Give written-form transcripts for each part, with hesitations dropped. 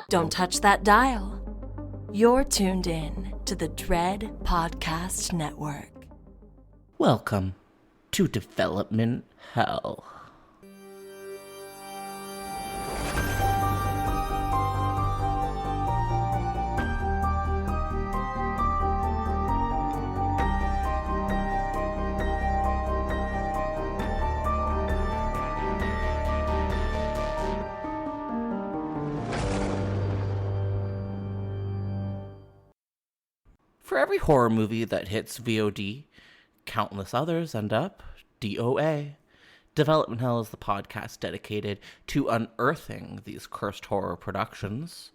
Don't touch that dial. You're tuned in to the Dread Podcast Network. Welcome to Development Hell. For every horror movie that hits V.O.D, countless others end up D.O.A. Development Hell is the podcast dedicated to unearthing these cursed horror productions.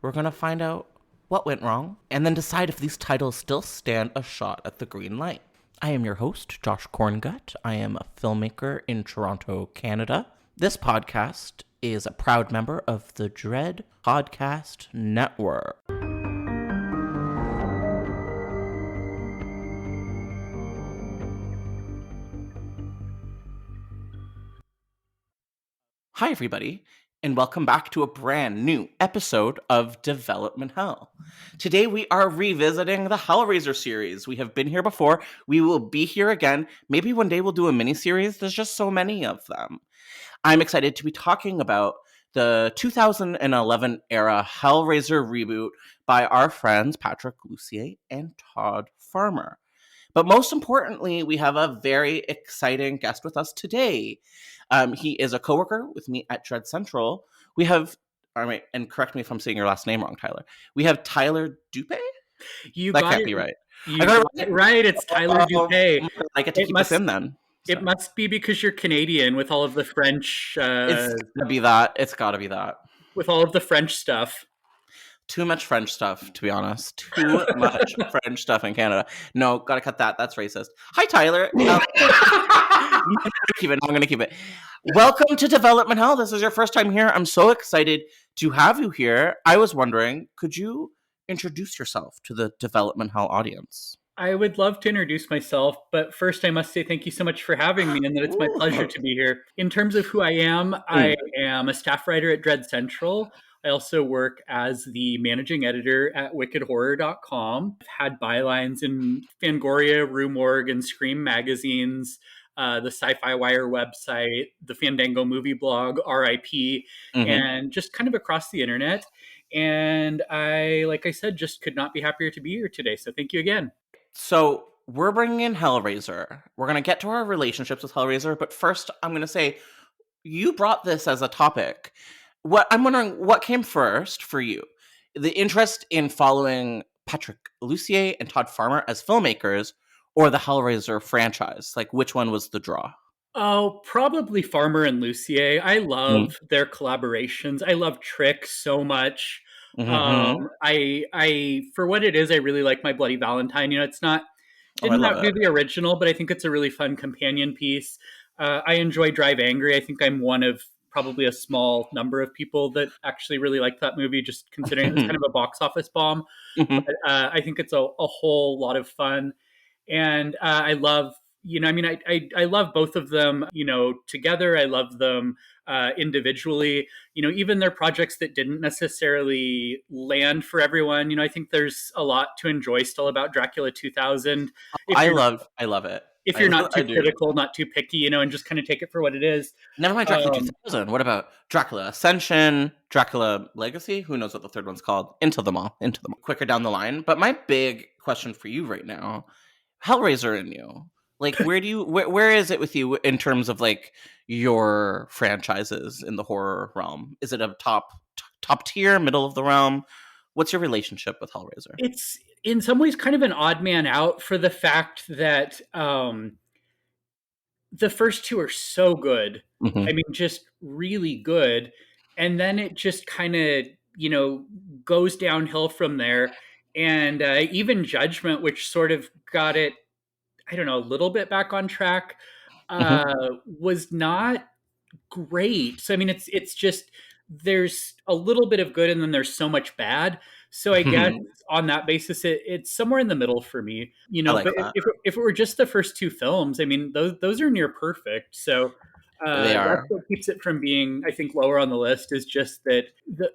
We're going to find out what went wrong, and then decide if these titles still stand a shot at the green light. I am your host, Josh Corngut. I am a filmmaker in Toronto, Canada. This podcast is a proud member of the Dread Podcast Network. Hi, everybody, and welcome back to a brand new episode of Development Hell. Today, we are revisiting the Hellraiser series. We have been here before. We will be here again. Maybe one day we'll do a mini-series. There's just so many of them. I'm excited to be talking about the 2011 era Hellraiser reboot by our friends Patrick Lussier and Todd Farmer. But most importantly, we have a very exciting guest with us today. He is a coworker with me at Dread Central. We have, all right, and correct me if I'm saying your last name wrong, Tyler. We have Tyler Doupe? That can't be right. You got it right. It's Tyler Doupe. I get to keep this in then. So. It must be because you're Canadian with all of the French... It's gotta be that. It's gotta be that. With all of the French stuff. Too much French stuff, to be honest. Too much French stuff in Canada. No, gotta cut that. That's racist. Hi, Tyler. I'm going to keep it. Welcome to Development Hell. This is your first time here. I'm so excited to have you here. I was wondering, could you introduce yourself to the Development Hell audience? I would love to introduce myself, but first I must say thank you so much for having me and that it's my pleasure to be here. In terms of who I am a staff writer at Dread Central. I also work as the managing editor at wickedhorror.com. I've had bylines in Fangoria, Rue Morgue, and Scream magazines, the Sci-Fi Wire website, the Fandango movie blog, RIP, and just kind of across the internet. And I, like I said, just could not be happier to be here today. So thank you again. So we're bringing in Hellraiser. We're going to get to our relationships with Hellraiser. But first, I'm going to say, you brought this as a topic. I'm wondering, what came first for you? The interest in following Patrick Lussier and Todd Farmer as filmmakers, or the Hellraiser franchise? Like, which one was the draw? Oh, probably Farmer and Lussier. I love their collaborations. I love Trick so much. I for what it is, I really like My Bloody Valentine. You know, it's not that movie original, but I think it's a really fun companion piece. I enjoy Drive Angry. I think I'm one of probably a small number of people that actually really like that movie, just considering it's kind of a box office bomb. But, I think it's a whole lot of fun. And I love, I love both of them, together. I love them individually, even their projects that didn't necessarily land for everyone. I think there's a lot to enjoy still about Dracula 2000. I love it. If you're not too critical, not too picky, and just kind of take it for what it is. Never mind Dracula 2000. What about Dracula Ascension, Dracula Legacy? Who knows what the third one's called? Into them all. Quicker down the line. But my big question for you right now, Hellraiser in you. Like, where is it with you in terms of like your franchises in the horror realm? Is it a top tier, middle of the realm? What's your relationship with Hellraiser? It's in some ways kind of an odd man out for the fact that the first two are so good. I mean, just really good. And then it just kind of, goes downhill from there. And even Judgment, which sort of got it, I don't know, a little bit back on track, was not great. So, I mean, it's just, there's a little bit of good and then there's so much bad. So I guess on that basis, it's somewhere in the middle for me, like but if it were just the first two films, I mean, those are near perfect. So They That's are. what keeps it from being, I think, lower on the list. Is just that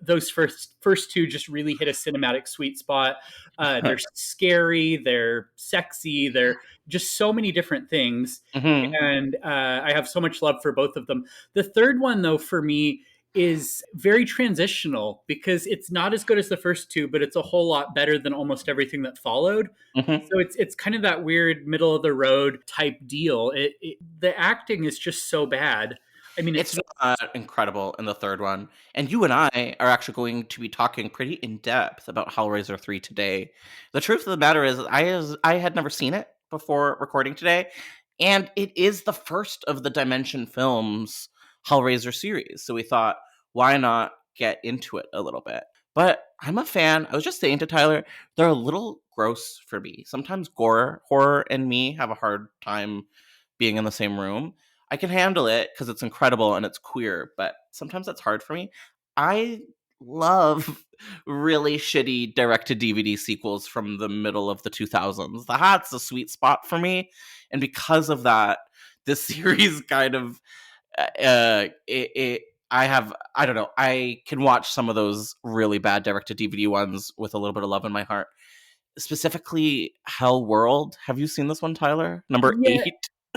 those first two just really hit a cinematic sweet spot. They're scary, they're sexy, they're just so many different things, Mhm. and I have so much love for both of them. The third one, though, for me is very transitional because it's not as good as the first two, but it's a whole lot better than almost everything that followed. Mhm. So it's kind of that weird middle of the road type deal. The acting is just so bad. I mean, It's it's not incredible in the third one. And you and I are actually going to be talking pretty in depth about Hellraiser 3 today. The truth of the matter is, I had never seen it before recording today, and it is the first of the Dimension Films Hellraiser series. So we thought, why not get into it a little bit? But I'm a fan. I was just saying to Tyler, they're a little gross for me. Sometimes horror, and me have a hard time being in the same room. I can handle it because it's incredible and it's queer, but sometimes that's hard for me. I love really shitty direct to DVD sequels from the middle of the 2000s. That's a sweet spot for me. And because of that, this series kind of I don't know, I can watch some of those really bad direct to DVD ones with a little bit of love in my heart. Specifically Hell World. Have you seen this one, Tyler? Number yeah, 8.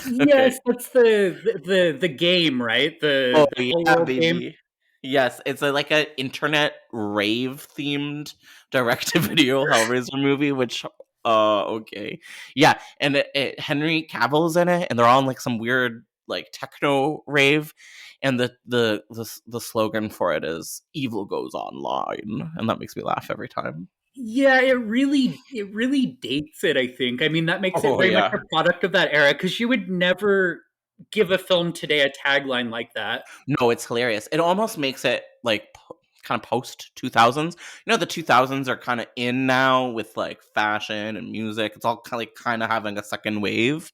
Okay. yes, that's the game, right? Oh The whole yeah, world game. baby. Yes, it's like a internet rave themed direct to video Hellraiser movie. Which, okay, yeah, and Henry Cavill's in it, and they're all in like some weird like techno rave, and the slogan for it is "Evil goes online," and that makes me laugh every time. Yeah, it really dates it, I think. I mean, that makes it Oh very much yeah. a product of that era because you would never give a film today a tagline like that. No, it's hilarious. It almost makes it like kind of post 2000s. You know, the 2000s are kind of in now with like fashion and music. It's all kind of having a second wave.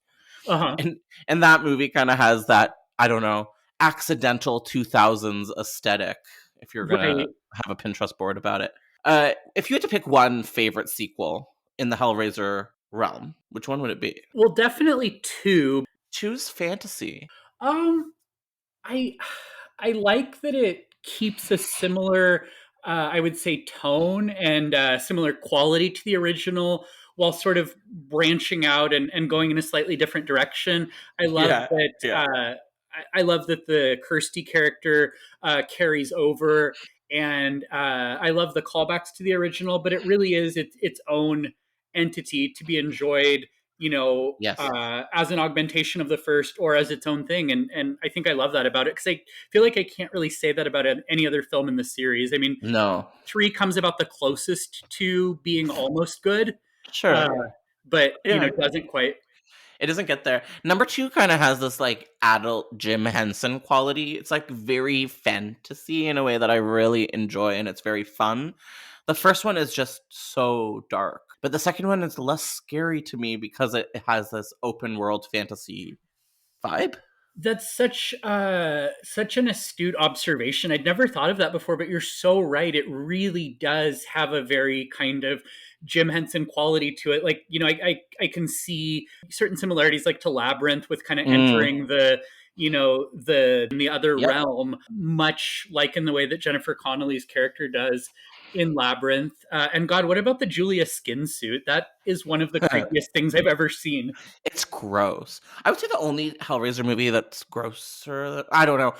Uh-huh. And and that movie kind of has that, I don't know, accidental 2000s aesthetic if you're going to Right. have a Pinterest board about it. If you had to pick one favorite sequel in the Hellraiser realm, which one would it be? Well, definitely two. Choose fantasy. Um, I I like that it keeps a similar, I would say, tone and similar quality to the original, while sort of branching out and going in a slightly different direction. I love Yeah. that. Yeah. I love that the Kirsty character carries over, and I love the callbacks to the original. But it really is its own entity to be enjoyed, Yes. as an augmentation of the first or as its own thing. And I think I love that about it because I feel like I can't really say that about any other film in the series. I mean, No. three comes about the closest to being almost good, uh, Sure. but Yeah. doesn't quite. It doesn't get there. Number two kind of has this like adult Jim Henson quality. It's like very fantasy in a way that I really enjoy, and it's very fun. The first one is just so dark, but the second one is less scary to me because it has this open world fantasy vibe. That's such an astute observation. I'd never thought of that before, but you're so right. It really does have a very kind of Jim Henson quality to it. Like, I can see certain similarities like to Labyrinth with kind of Mm, entering the other yep. realm, much like in the way that Jennifer Connelly's character does in Labyrinth. And God, what about the Julia skin suit? That is one of the creepiest things I've ever seen. It's gross. I would say the only Hellraiser movie that's grosser. I don't know.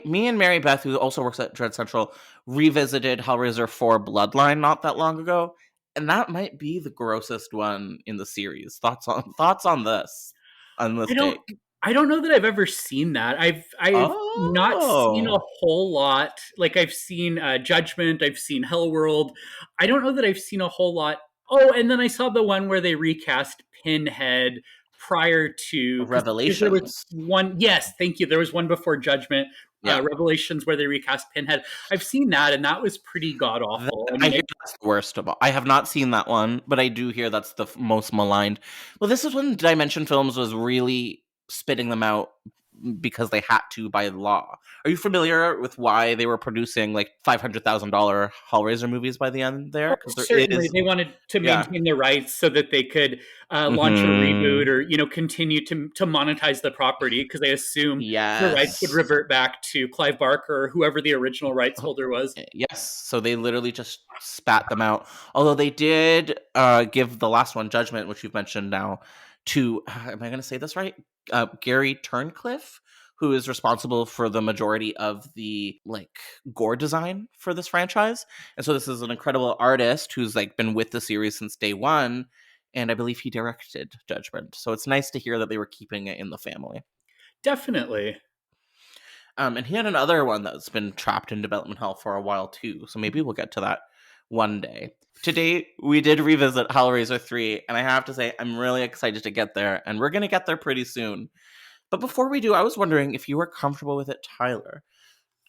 Me and Mary Beth, who also works at Dread Central, revisited Hellraiser 4 Bloodline not that long ago, and that might be the grossest one in the series. Thoughts on this I don't take? I don't know that I've ever seen that. I've not seen a Oh, whole lot. Like I've seen Judgment, I've seen Hellworld. I don't know that I've seen a whole lot. Oh, and then I saw the one where they recast Pinhead prior to because there was Revelations. one. Yes, thank you. There was one before Judgment, Yeah. Revelations, where they recast Pinhead. I've seen that, and that was pretty god That, awful. I I mean, hear that's the worst of all. I have not seen that one, but I do hear that's the most maligned. Well, this is when Dimension Films was really spitting them out because they had to by law. Are you familiar with why they were producing like $500,000 Hellraiser movies by the end there? Oh, Because there certainly, is, they wanted to yeah. maintain the rights so that they could launch a reboot or continue to monetize the property because they assume the rights would Yes. revert back to Clive Barker or whoever the original rights holder was. Yes. So they literally just spat them out. Although they did give the last one, Judgment, which you've mentioned now, to, am I going to say this right? Gary Turncliffe, who is responsible for the majority of the like gore design for this franchise. And so this is an incredible artist who's like been with the series since day one. And I believe he directed Judgment. So it's nice to hear that they were keeping it in the family. Definitely. And he had another one that's been trapped in development hell for a while too. So maybe we'll get to that one day. Today, we did revisit Hellraiser 3, and I have to say, I'm really excited to get there, and we're going to get there pretty soon. But before we do, I was wondering if you were comfortable with it, Tyler.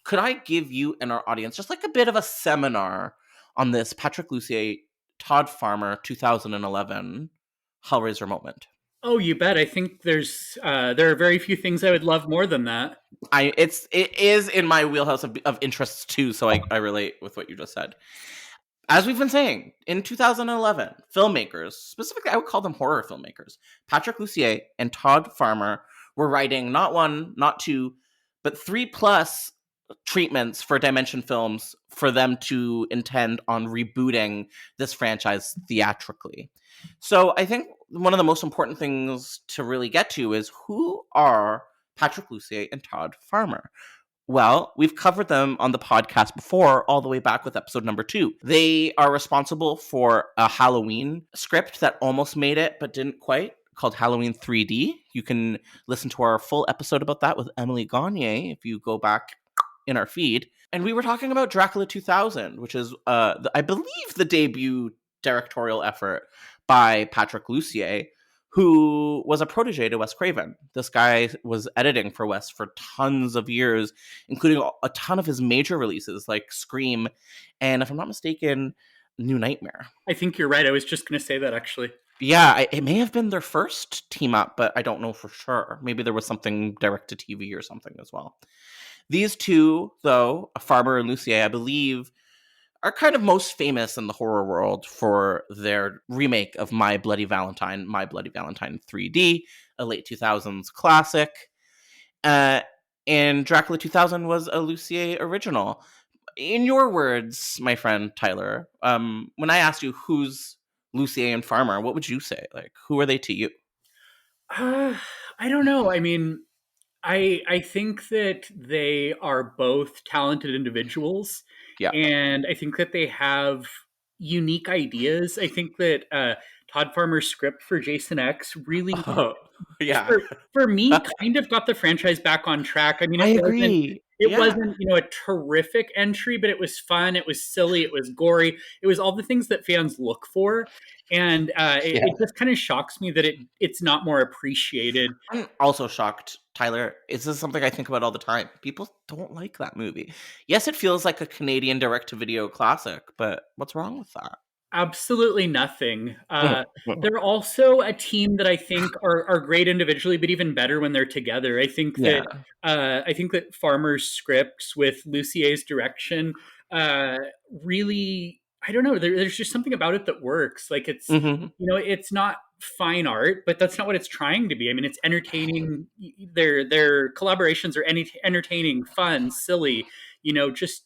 Could I give you and our audience just like a bit of a seminar on this Patrick Lussier, Todd Farmer 2011 Hellraiser moment? Oh, you bet. I think there are very few things I would love more than that. It is in my wheelhouse of interests too, so I relate with what you just said. As we've been saying, in 2011, filmmakers, specifically I would call them horror filmmakers, Patrick Lussier and Todd Farmer were writing not one, not two, but 3+ treatments for Dimension Films for them to intend on rebooting this franchise theatrically. So I think one of the most important things to really get to is, who are Patrick Lussier and Todd Farmer? Well, we've covered them on the podcast before, all the way back with episode number 2. They are responsible for a Halloween script that almost made it, but didn't quite, called Halloween 3D. You can listen to our full episode about that with Emily Gagne if you go back in our feed. And we were talking about Dracula 2000, which is, I believe, the debut directorial effort by Patrick Lussier, who was a protege to Wes Craven. This guy was editing for Wes for tons of years, including a ton of his major releases like Scream and, if I'm not mistaken, New Nightmare. I think you're right. I was just going to say that, actually. Yeah, it may have been their first team up, but I don't know for sure. Maybe there was something direct to TV or something as well. These two, though, Farmer and Lussier, I believe, are kind of most famous in the horror world for their remake of My Bloody Valentine 3D, a late 2000s classic. And Dracula 2000 was a Lussier original. In your words, my friend Tyler, when I asked you who's Lussier and Farmer, what would you say? Like, who are they to you? I don't know. I mean, I think that they are both talented individuals. Yeah. And I think that they have unique ideas. I think that Todd Farmer's script for Jason X really, yeah, for me, kind of got the franchise back on track. I mean, I agree. It wasn't, a terrific entry, but it was fun. It was silly. It was gory. It was all the things that fans look for. And it just kind of shocks me that it's not more appreciated. I'm also shocked, Tyler. This is something I think about all the time. People don't like that movie. Yes, it feels like a Canadian direct-to-video classic, but what's wrong with that? Absolutely nothing. They're also a team that I think are great individually, but even better when they're together. I think that Farmer's scripts with Lussier's direction really, I don't know. There's just something about it that works. Like it's it's not fine art, but that's not what it's trying to be. I mean, it's entertaining. Their collaborations are entertaining, fun, silly. Just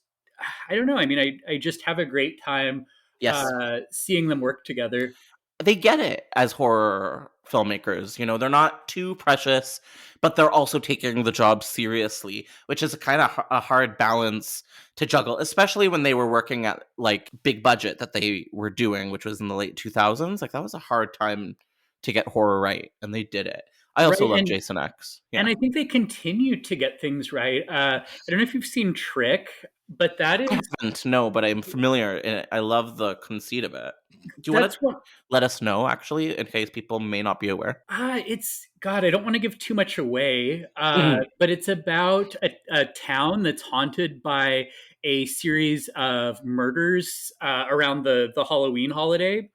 I don't know. I mean, I just have a great time. Yes. Seeing them work together. They get it as horror filmmakers. They're not too precious, but they're also taking the job seriously, which is a kind of a hard balance to juggle, especially when they were working at like big budget that they were doing, which was in the late 2000s. Like that was a hard time to get horror right, and they did it. I also love Jason X. Yeah. And I think they continue to get things right. I don't know if you've seen Trick, but that is... I haven't, no, but I'm familiar. And I love the conceit of it. Do you want to let us know, actually, in case people may not be aware? God, I don't want to give too much away, but it's about a town that's haunted by a series of murders around the Halloween holiday.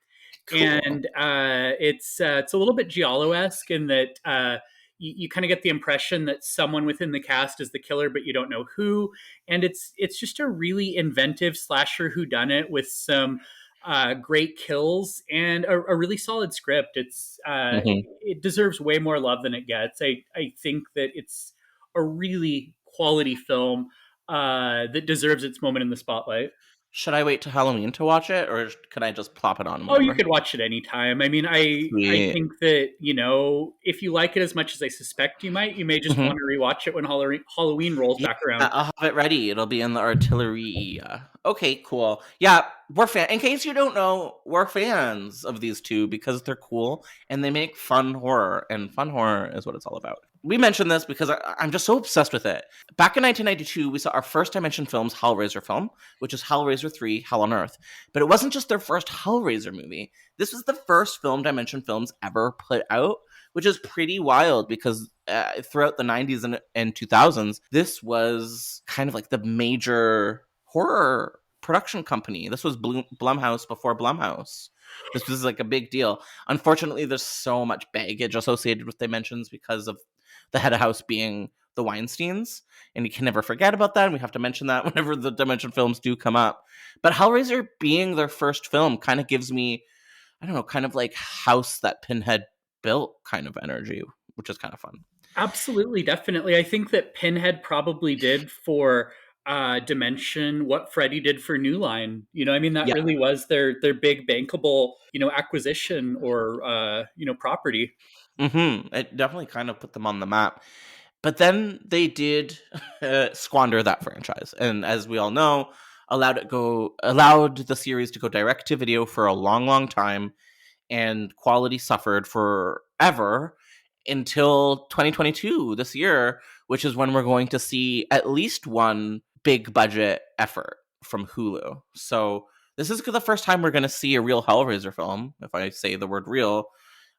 Cool. And it's a little bit Giallo-esque in that you kind of get the impression that someone within the cast is the killer, but you don't know who. And it's just a really inventive slasher whodunit with some great kills and a really solid script. It deserves way more love than it gets. I think that it's a really quality film that deserves its moment in the spotlight. Should I wait till Halloween to watch it, or could I just plop it on Oh, you whenever? could watch it anytime. I mean, I Sweet. think that, if you like it as much as I suspect you might, you may just want to rewatch it when Halloween rolls Yeah, back around. I'll have it ready. It'll be in the artillery. Okay, cool. Yeah, in case you don't know, we're fans of these two because they're cool and they make fun horror, and fun horror is what it's all about. We mentioned this because I'm just so obsessed with it. Back in 1992, we saw our first Dimension Films Hellraiser film, which is Hellraiser 3, Hell on Earth. But it wasn't just their first Hellraiser movie. This was the first film Dimension Films ever put out, which is pretty wild because throughout the 90s and 2000s, this was kind of like the major horror production company. This was Blumhouse before Blumhouse. This was like a big deal. Unfortunately, there's so much baggage associated with Dimensions because of the head of house being the Weinsteins, and you can never forget about that, and we have to mention that whenever the Dimension films do come up. But Hellraiser being their first film kind of gives me, I don't know, kind of like house that Pinhead built kind of energy, which is kind of fun. Absolutely, definitely. I think that Pinhead probably did for Dimension what Freddy did for New Line. I mean, that really was their big bankable, acquisition or property. It definitely kind of put them on the map. But then they did squander that franchise, and as we all know, allowed the series to go direct to video for a long, long time, and quality suffered forever until 2022, this year, which is when we're going to see at least one big budget effort from Hulu. So this is the first time we're going to see a real Hellraiser film, if I say the word real,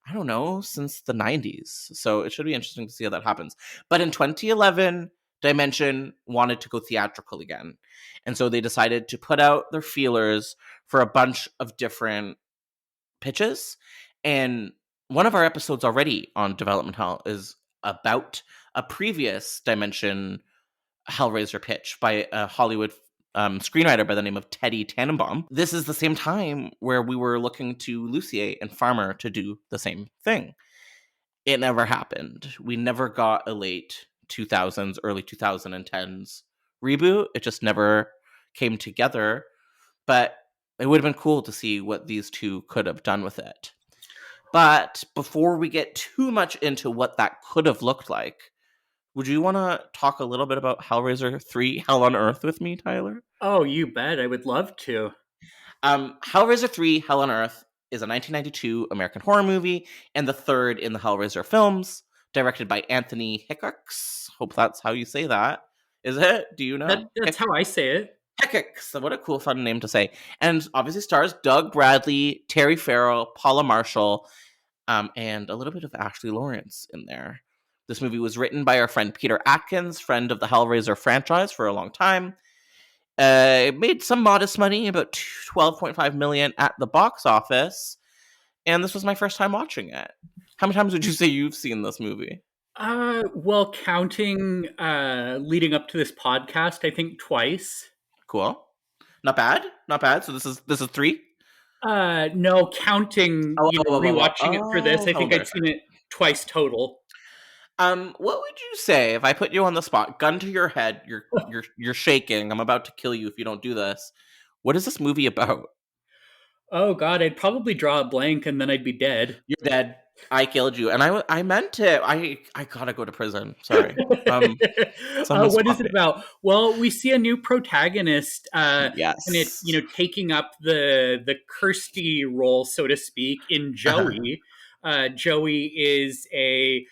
I don't know, since the 90s. So it should be interesting to see how that happens. But in 2011, Dimension wanted to go theatrical again. And so they decided to put out their feelers for a bunch of different pitches. And one of our episodes already on Development Hell is about a previous Dimension Hellraiser pitch by a Hollywood screenwriter by the name of Teddy Tannenbaum. This is the same time where we were looking to Lussier and Farmer to do the same thing. It never happened. We never got a late 2000s, early 2010s reboot. It just never came together. But it would have been cool to see what these two could have done with it. But before we get too much into what that could have looked like, would you want to talk a little bit about Hellraiser 3, Hell on Earth with me, Tyler? Oh, you bet. I would love to. Hellraiser 3, Hell on Earth is a 1992 American horror movie and the third in the Hellraiser films, directed by Anthony Hickox. Hope that's how you say that. Is it? Do you know? That's how I say it. Hickox. What a cool, fun name to say. And obviously stars Doug Bradley, Terry Farrell, Paula Marshall, and a little bit of Ashley Lawrence in there. This movie was written by our friend Peter Atkins, friend of the Hellraiser franchise for a long time. It made some modest money, about $12.5 million at the box office. And this was my first time watching it. How many times would you say you've seen this movie? Well, counting leading up to this podcast, I think twice. Cool. Not bad. Not bad. So this is 3? No, counting, rewatching it for this, I think I'd seen it twice total. What would you say if I put you on the spot, gun to your head, you're shaking, I'm about to kill you if you don't do this. What is this movie about? Oh God, I'd probably draw a blank and then I'd be dead. You're dead. I killed you, and I meant it. I gotta go to prison. Sorry. What is it about? Well, we see a new protagonist, yes, and it's taking up the Kirsty role, so to speak, in Joey. Joey is a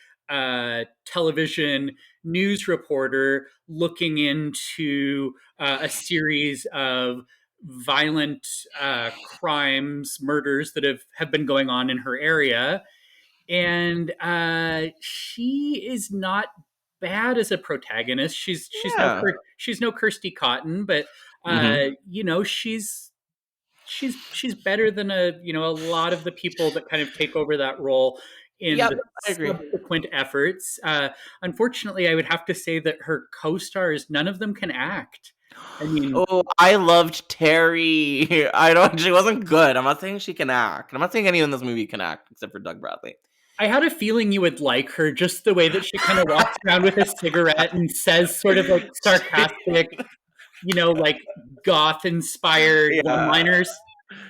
television news reporter looking into a series of violent crimes, murders that have been going on in her area. And she is not bad as a protagonist. She's no Kirsty Cotton, but she's better than a lot of the people that kind of take over that role in Yep, the I agree. subsequent efforts. Unfortunately, I would have to say that her co-stars, none of them can act. I mean, Oh, I loved Terry. I don't. She wasn't good. I'm not saying she can act. I'm not saying anyone in this movie can act except for Doug Bradley. I had a feeling you would like her, just the way that she kind of walks around with a cigarette and says sort of like sarcastic, like goth-inspired Yeah, one-liners.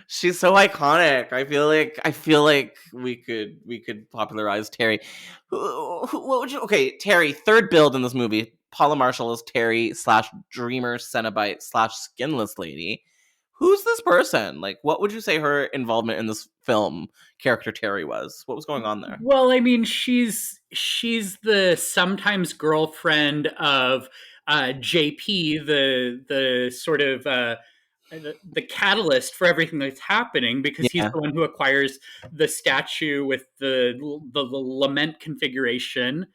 she's so iconic. I feel like we could popularize Terry. What would you? Okay, Terry, third build in this movie. Paula Marshall is Terry slash Dreamer Cenobite slash Skinless Lady. Who's this person? Like, what would you say her involvement in this film character Terry was? What was going on there? Well, I mean, she's the sometimes girlfriend of JP, the sort of the catalyst for everything that's happening, because he's Yeah. the one who acquires the statue with the lament configuration.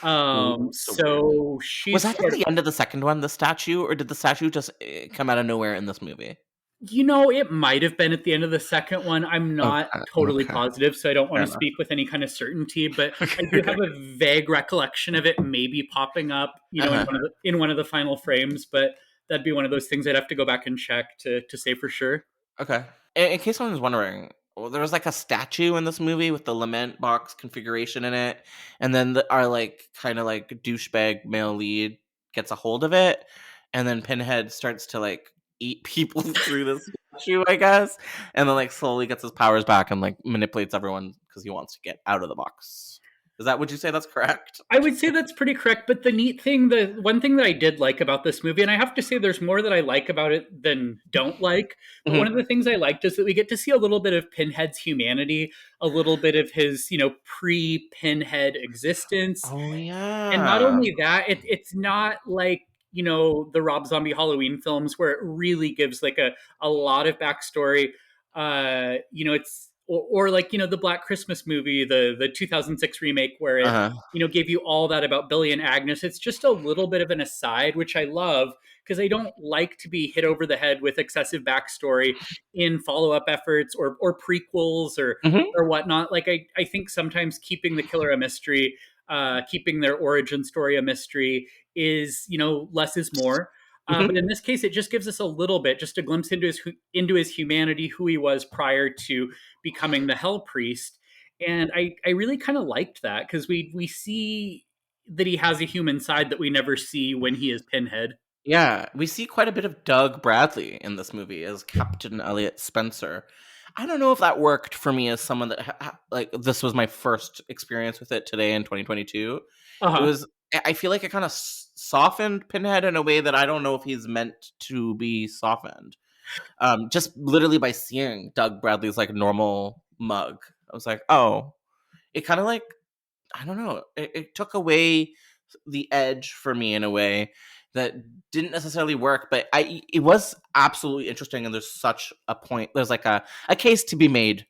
Ooh, so weird. So Was she's that at the end of the second one, the statue, or did the statue just come out of nowhere in this movie? It might have been at the end of the second one. I'm not totally Okay. positive, so I don't want Fair to enough. speak with any kind of certainty, but I do Okay. have a vague recollection of it maybe popping up, Uh-huh. in one of the final frames, but that'd be one of those things I'd have to go back and check to say for sure. Okay. In case someone was wondering, well, there was like a statue in this movie with the lament box configuration in it, and then our like kind of like douchebag male lead gets a hold of it, and then Pinhead starts to like eat people through the statue, I guess, and then like slowly gets his powers back and like manipulates everyone because he wants to get out of the box. Is that? Would you say that's correct? I would say that's pretty correct, but the one thing that I did like about this movie, and I have to say there's more that I like about it than don't like, but one of the things I liked is that we get to see a little bit of Pinhead's humanity, a little bit of his, pre-Pinhead existence. Oh And not yeah. only that, it's not like, the Rob Zombie Halloween films where it really gives like a lot of backstory. It's or like, the Black Christmas movie, the 2006 remake, where it, Uh-huh. gave you all that about Billy and Agnes. It's just a little bit of an aside, which I love, because I don't like to be hit over the head with excessive backstory in follow-up efforts or prequels Mhm. or whatnot. Like I think sometimes keeping the killer a mystery, keeping their origin story a mystery is, less is more. But Mhm. in this case, it just gives us a little bit, just a glimpse into his humanity, who he was prior to becoming the Hell Priest, and I really kind of liked that, because we see that he has a human side that we never see when he is Pinhead. Yeah, we see quite a bit of Doug Bradley in this movie as Captain Elliot Spencer. I don't know if that worked for me as someone that like this was my first experience with it today in 2022. Uh It huh. was I feel like it kind of softened Pinhead in a way that I don't know if he's meant to be softened. Just literally by seeing Doug Bradley's like normal mug, I was like, oh, it kind of like I don't know. It took away the edge for me in a way that didn't necessarily work, but it was absolutely interesting. And there's such a point. There's like a case to be made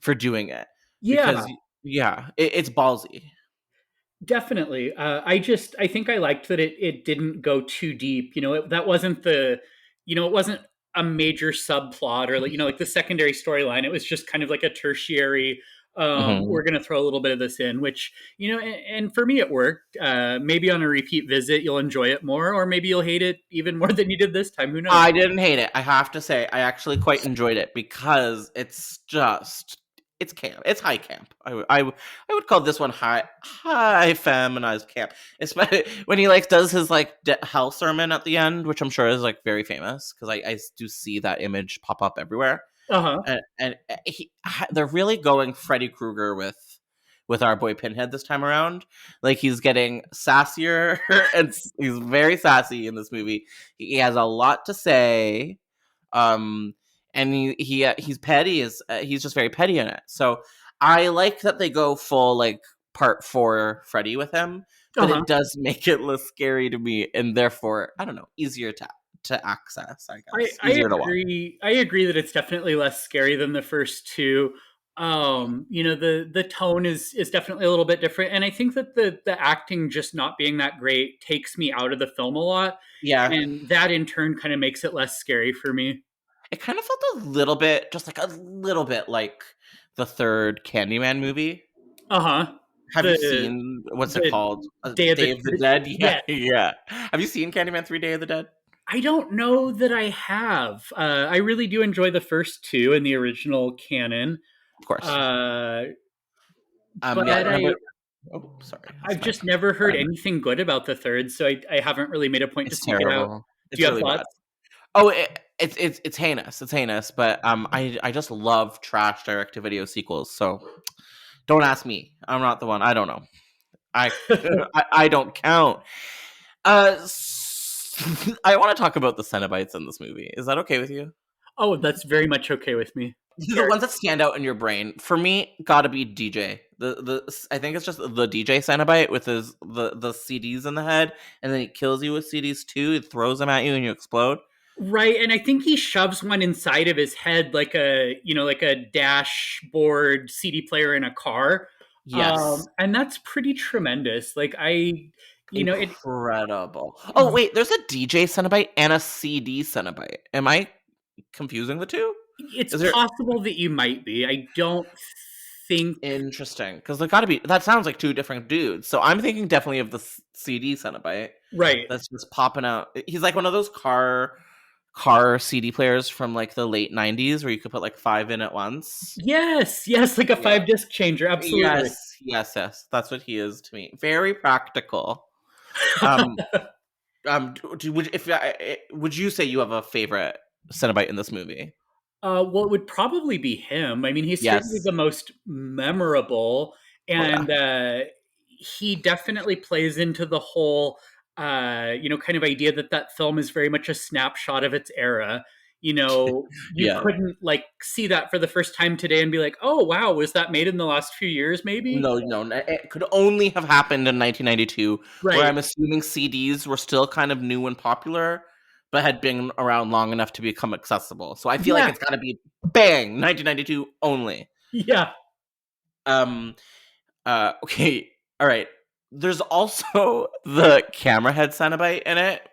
for doing it because Yeah, yeah, it's ballsy. definitely. I think I liked that it didn't go too deep. That wasn't it wasn't a major subplot, or like, like the secondary storyline. It was just kind of like a tertiary. Hmm. We're going to throw a little bit of this in, which, and for me it worked. Maybe on a repeat visit you'll enjoy it more, or maybe you'll hate it even more than you did this time. Who knows? I didn't hate it. I have to say, I actually quite enjoyed it because it's camp. It's high camp. I would call this one high feminized camp. Especially when he like does his like hell sermon at the end, which I'm sure is like very famous because I do see that image pop up everywhere. Uh huh. And they're really going Freddy Krueger with our boy Pinhead this time around. Like he's getting sassier and he's very sassy in this movie. He has a lot to say. Um and he's petty he's just very petty in it. So I like that they go full like part 4 Freddy with him, Uh but huh. it does make it less scary to me and therefore, I don't know, easier to access, I guess. I Easier to watch. agree. I agree that it's definitely less scary than the first two. The tone is definitely a little bit different, and I think that the acting just not being that great takes me out of the film a lot, Yeah. and that in turn kind of makes it less scary for me. It kind of felt a little bit, just like a little bit like the third Candyman movie. Uh-huh. Have you seen, what's it called? Day of the Dead? Yeah, yeah. yeah. Have you seen Candyman 3 Day of the Dead? I don't know that I have. I really do enjoy the first two in the original canon. Of course. But yeah, remember... Oh, sorry. I've just never heard anything good about the third, so I haven't really made a point to seek it out. Do you have thoughts? Bad. Oh, it's heinous. It's heinous, but I just love trash direct-to-video sequels. So don't ask me. I'm not the one. I don't know. I don't count. I want to talk about the Cenobites in this movie. Is that okay with you? Oh, that's very much okay with me. The ones that stand out in your brain for me gotta be DJ. I think it's just the DJ Cenobite with the CDs in the head, and then he kills you with CDs too. He throws them at you and you explode. Right, and I think he shoves one inside of his head like a dashboard CD player in a car. Yes, and that's pretty tremendous. Like incredible. Oh wait, there's a DJ Cenobite and a CD Cenobite. Am I confusing the two? It's possible that you might be. I don't think... Interesting, because there gotta be... That sounds like two different dudes. So I'm thinking definitely of the CD Cenobite. Right. That's just popping out. He's like one of those car CD players from like the late 90s where you could put like 5 in at once. Yes, like a 5-disc changer. Absolutely. Yes. That's what he is to me. Very practical. Would you say you have a favorite Cenobite in this movie? Well, it would probably be him. I mean, he's certainly the most memorable, and he definitely plays into the whole, kind of idea that film is very much a snapshot of its era. You couldn't like see that for the first time today and be like, oh, wow, was that made in the last few years, maybe? No, it could only have happened in 1992, right. Where I'm assuming CDs were still kind of new and popular, but had been around long enough to become accessible. So I feel like it's got to be bang 1992 only. Yeah. Okay. All right. There's also the camera head Cenobite in it,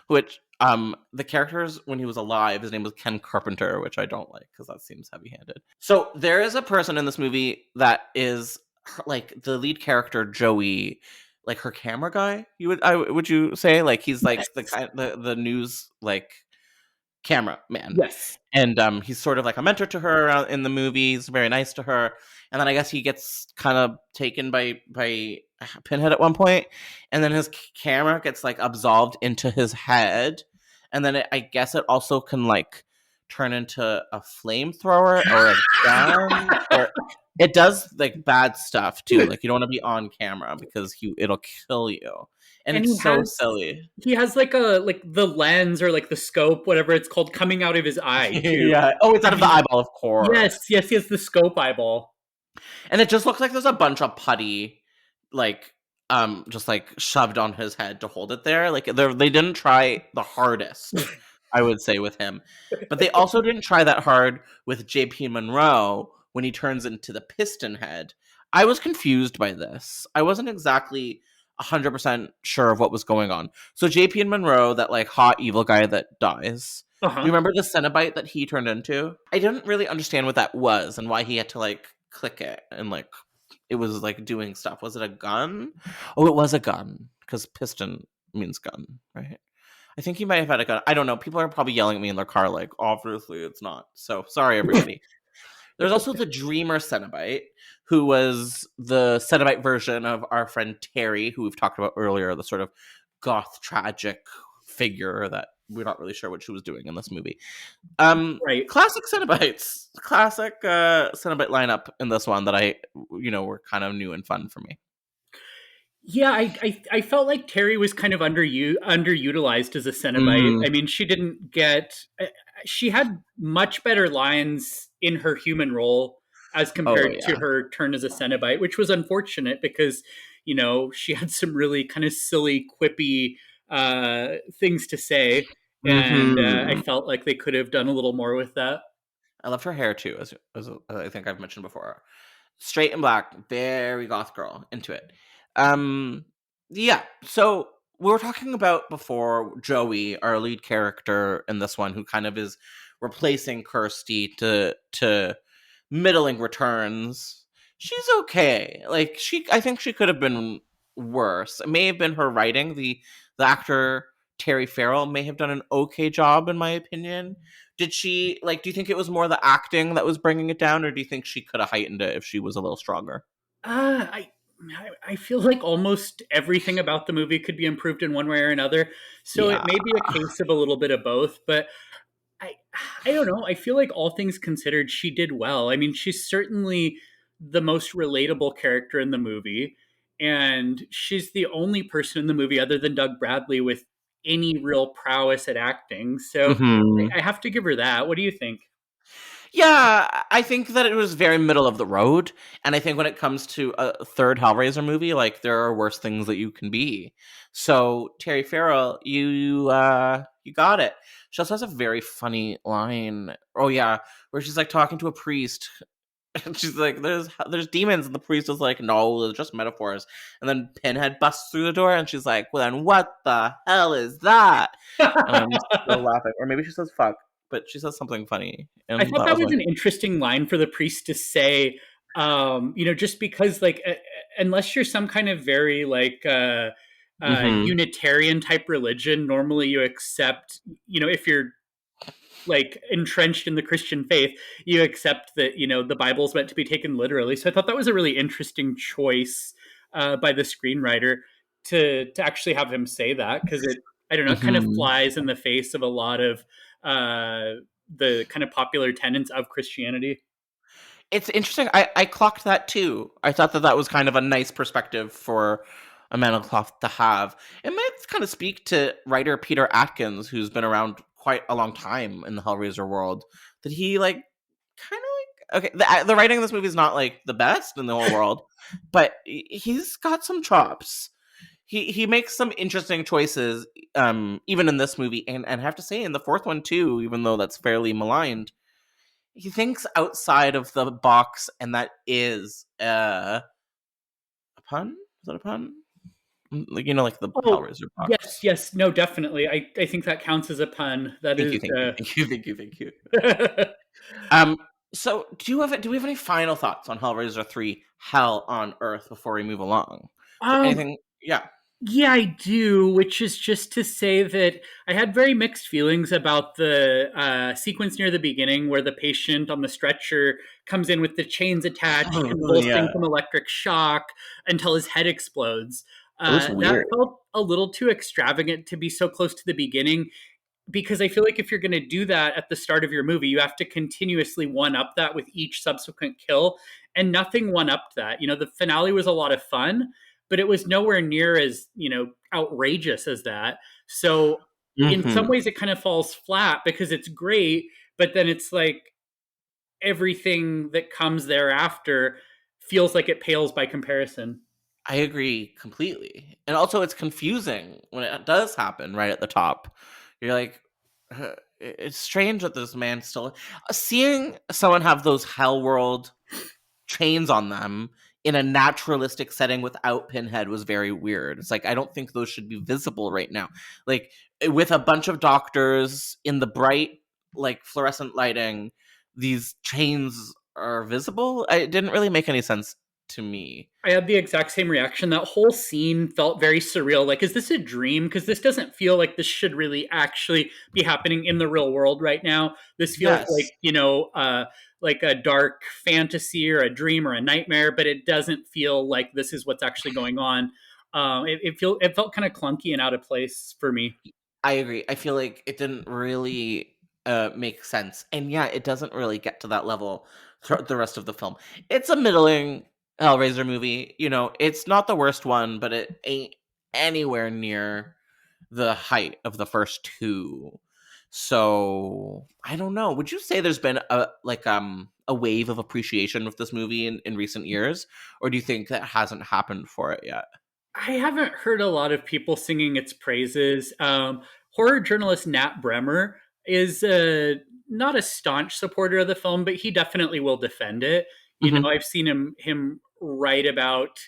which the characters when he was alive, his name was Ken Carpenter, which I don't like because that seems heavy-handed. So there is a person in this movie that is like the lead character Joey, like her camera guy. Would you say like he's like the news like camera man? Yes. And he's sort of like a mentor to her in the movie. He's very nice to her, and then I guess he gets kind of taken by Pinhead at one point, and then his camera gets like absolved into his head, and then I guess it also can like turn into a flamethrower or a gun, or it does like bad stuff too. Like you don't want to be on camera because it'll kill you, and it's so silly. He has like the lens or like the scope, whatever it's called, coming out of his eye too. Yeah. Oh, it's out of the eyeball, of course. Yes. He has the scope eyeball, and it just looks like there's a bunch of putty, like just like shoved on his head to hold it there. Like they didn't try the hardest. I would say with him, but they also didn't try that hard with JP Monroe when he turns into the piston head. I was confused by this. I wasn't exactly 100% sure of what was going on. So JP and Monroe, that like hot evil guy that dies. Do you remember the Cenobite that he turned into? I didn't really understand what that was and why he had to like click it and like it was like doing stuff. Was it a gun? Oh, it was a gun because piston means gun, right? I think he might have had a gun. I don't know. People are probably yelling at me in their car like, obviously it's not. So sorry, everybody. There's also the Dreamer Cenobite, who was the Cenobite version of our friend Terry, who we've talked about earlier, the sort of goth tragic figure that we're not really sure what she was doing in this movie. Right. Classic Cenobites. Classic Cenobite lineup in this one that were kind of new and fun for me. Yeah, I felt like Terry was kind of underutilized as a Cenobite. I mean, she had much better lines in her human role as compared to her turn as a Cenobite, which was unfortunate because, she had some really kind of silly, quippy things to say. And I felt like they could have done a little more with that. I loved her hair too, as I think I've mentioned before. Straight and black, very goth girl, into it. So we were talking about before Joey, our lead character in this one, who kind of is replacing Kirsty to middling returns. she's okay. Like I think she could have been worse. It may have been her writing. The actor Terry Farrell may have done an okay job, in my opinion. Did she like? Do you think it was more the acting that was bringing it down, or do you think she could have heightened it if she was a little stronger? Uh, I I feel like almost everything about the movie could be improved in one way or another. So it Yeah. may be a case of a little bit of both, but I I don't know. I feel like all things considered, she did well. I mean, she's certainly the most relatable character in the movie, and she's the only person in the movie other than Doug Bradley with any real prowess at acting. So Hmm. I have to give her that. What do you think? Yeah, I think that it was very middle of the road, and I think when it comes to a third Hellraiser movie, like there are worse things that you can be. So Terry Farrell, you got it. She also has a very funny line. Oh yeah, where she's like talking to a priest, and she's like, "There's demons," and the priest is like, "No, they're just metaphors." And then Pinhead busts through the door, and she's like, "Well, then what the hell is that?" And I'm still laughing, or maybe she says "fuck," but she says something funny, I and thought that that was was like. an interesting line for the priest to say. Just because, like, unless you're some kind of very like Mhm. Unitarian type religion, normally you accept, if you're like entrenched in the Christian faith, you accept that the Bible's meant to be taken literally. So I thought that was a really interesting choice by the screenwriter to actually have him say that, because I don't know, it kind of Mhm. flies in the face of a lot of the kind of popular tenets of Christianity. It's interesting. I clocked that too. I thought that that was kind of a nice perspective for a man of cloth to have. It might kind of speak to writer Peter Atkins, who's been around quite a long time in the Hellraiser world. That he like kind of like okay. The writing of this movie is not like the best in the whole world, but he's got some chops. He makes some interesting choices, even in this movie, and I have to say in the fourth one too, even though that's fairly maligned. He thinks outside of the box, and that is a pun. Is that a pun? Like, like the Oh, Hellraiser yes, box. yes, no, definitely. I think that counts as a pun. That Thank is. you, thank you, thank you, thank you, thank you. Um, so do we have any final thoughts on Hellraiser 3 Hell on Earth before we move along? Is there um, anything? Yeah. Yeah, I do, which is just to say that I had very mixed feelings about the sequence near the beginning where the patient on the stretcher comes in with the chains attached, Yeah. convulsing from electric shock until his head explodes. It was That weird. felt a little too extravagant to be so close to the beginning, because I feel like if you're going to do that at the start of your movie, you have to continuously one up that with each subsequent kill, and nothing one upped that. The finale was a lot of fun, but it was nowhere near as outrageous as that. So in some Mhm. ways, it kind of falls flat because it's great, but then it's like everything that comes thereafter feels like it pales by comparison. I agree completely. And also it's confusing when it does happen right at the top. You're like it's strange that this man still seeing someone have those hell world chains on them in a naturalistic setting without Pinhead was very weird. It's like I don't think those should be visible right now. Like with a bunch of doctors in the bright like fluorescent lighting, these chains are visible. It didn't really make any sense to me. I had the exact same reaction. That whole scene felt very surreal. Like, is this a dream? Because this doesn't feel like this should really actually be happening in the real world right now. This feels Yes. like a dark fantasy or a dream or a nightmare, but it doesn't feel like this is what's actually going on. It felt kind of clunky and out of place for me. I agree. I feel like it didn't really make sense. And yeah, it doesn't really get to that level throughout the rest of the film. It's a middling Hellraiser movie. It's not the worst one, but it ain't anywhere near the height of the first two. So I don't know. Would you say there's been a wave of appreciation with this movie in recent years? Or do you think that hasn't happened for it yet? I haven't heard a lot of people singing its praises. Horror journalist Nat Bremer is not a staunch supporter of the film, but he definitely will defend it. Hmm. I've seen him write about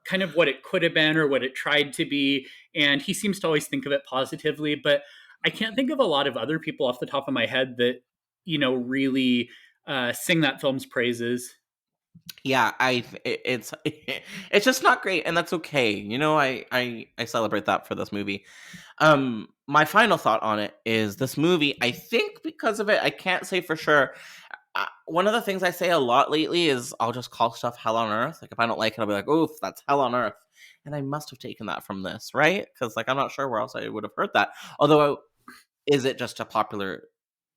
kind of what it could have been or what it tried to be, and he seems to always think of it positively. But I can't think of a lot of other people off the top of my head that really sing that film's praises. Yeah, it's it's just not great, and that's okay. You know, I celebrate that for this movie. My final thought on it is this movie, I think because of it, I can't say for sure. One of the things I say a lot lately is I'll just call stuff hell on earth. Like if I don't like it, I'll be like, "Oof, that's hell on earth." And I must have taken that from this, right? Because like I'm not sure where else I would have heard that. Although, is it just a popular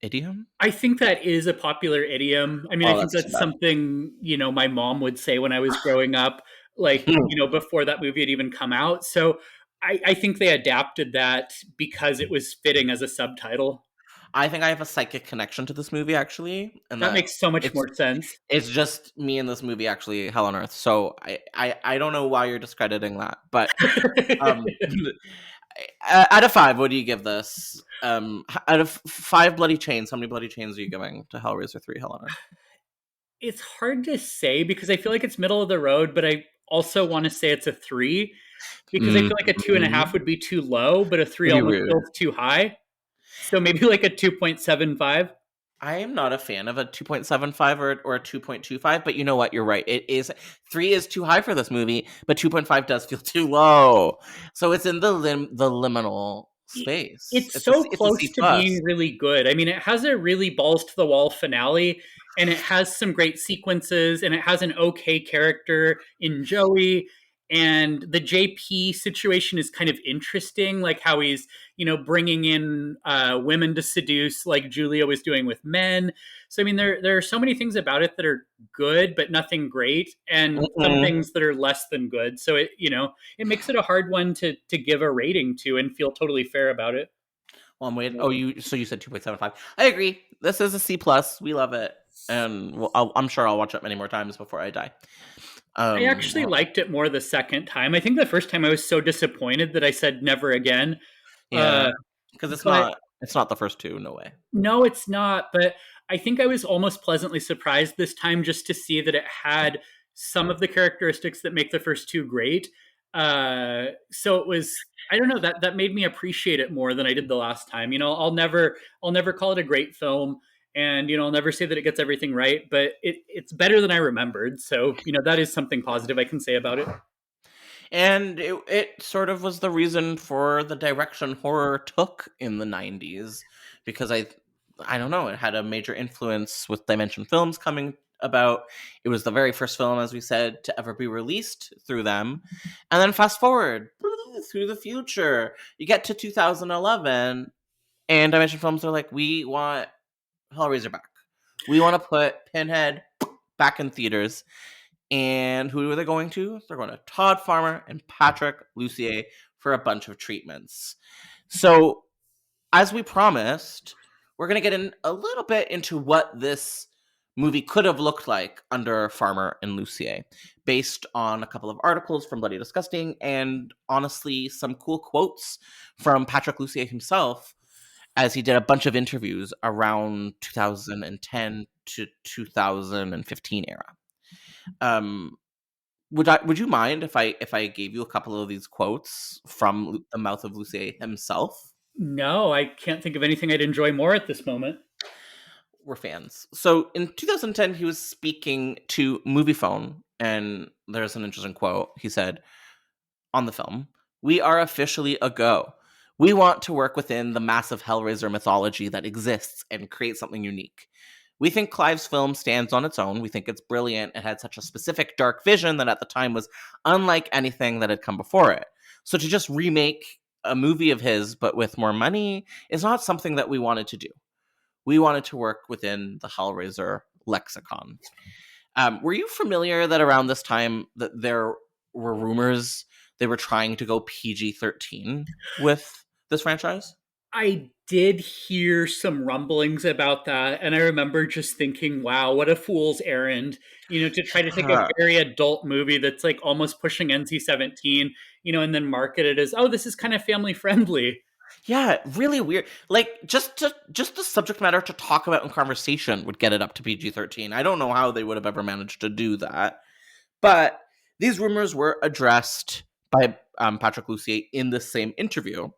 idiom? I think that is a popular idiom. I mean, I Oh, think that's too that's bad. something, my mom would say when I was growing up, like, before that movie had even come out. So I think they adapted that because it was fitting as a subtitle. I think I have a psychic connection to this movie actually, and That that makes so much it's more sense. it's just me and this movie actually hell on earth. So I don't know why you're discrediting that, but um, out of 5, what do you give this? Out of 5 bloody chains, how many bloody chains are you giving to Hellraiser 3 Hell on Earth? It's hard to say because I feel like it's middle of the road, but I also want to say it's a 3 because I feel like a 2.5 Mhm. would be too low, but a 3 It'd be almost rude. feels too high. So maybe like a 2.75. I am not a fan of a 2.75 or a 2.25, but you know what? You're right. It is 3 is too high for this movie, but 2.5 does feel too low. So it's in the liminal space. It's so It's a close C to being plus. really good. I mean, it has a really balls to the wall finale, and it has some great sequences, and it has an okay character in Joey. And the JP situation is kind of interesting, like how he's, bringing in women to seduce, like Julia was doing with men. So I mean, there are so many things about it that are good, but nothing great, and some Mhm. things that are less than good. So it makes it a hard one to give a rating to and feel totally fair about it. Well, I'm waiting. Oh, you said 2.75. I agree. This is a C plus. We love it, and I'm sure I'll watch it many more times before I die. I actually Well, liked it more the second time. I think the first time I was so disappointed that I said never again. yeah, Uh, because but it's not the first two. No way. no, it's not. But I think I was almost pleasantly surprised this time just to see that it had some of the characteristics that make the first two great. So it was, I don't know, that made me appreciate it more than I did the last time. I'll never call it a great film, and I'll never say that it gets everything right, but it's better than I remembered. So that is something positive I can say about it. And it sort of was the reason for the direction horror took in the 90s, because I don't know, it had a major influence with Dimension Films coming about. It was the very first film, as we said, to ever be released through them. And then fast forward through the future, you get to 2011, and Dimension Films are like, we want Hellraiser back. We want to put Pinhead back in theaters. And who are they going to? They're going to Todd Farmer and Patrick Lussier for a bunch of treatments. So, as we promised, we're going to get in a little bit into what this movie could have looked like under Farmer and Lussier, based on a couple of articles from Bloody Disgusting and honestly some cool quotes from Patrick Lussier himself, as he did a bunch of interviews around 2010 to 2015 era. Um, would you mind if I gave you a couple of these quotes from the mouth of Lussier himself? No, I can't think of anything I'd enjoy more at this moment. We're fans. So in 2010, he was speaking to Moviefone, and there's an interesting quote. He said on the film, "We are officially a go. We want to work within the massive Hellraiser mythology that exists and create something unique. We think Clive's film stands on its own. We think it's brilliant. It had such a specific dark vision that at the time was unlike anything that had come before it. So to just remake a movie of his, but with more money, is not something that we wanted to do. We wanted to work within the Hellraiser lexicon." Were you familiar that around this time that there were rumors they were trying to go PG-13 with this franchise? I did hear some rumblings about that, and I remember just thinking, wow, what a fool's errand, to try to take a Huh. very adult movie that's like almost pushing NC-17, and then market it as, oh, this is kind of family friendly. Yeah, really weird. Like just the subject matter to talk about in conversation would get it up to PG-13. I don't know how they would have ever managed to do that. But these rumors were addressed by Patrick Lussier in the same interview.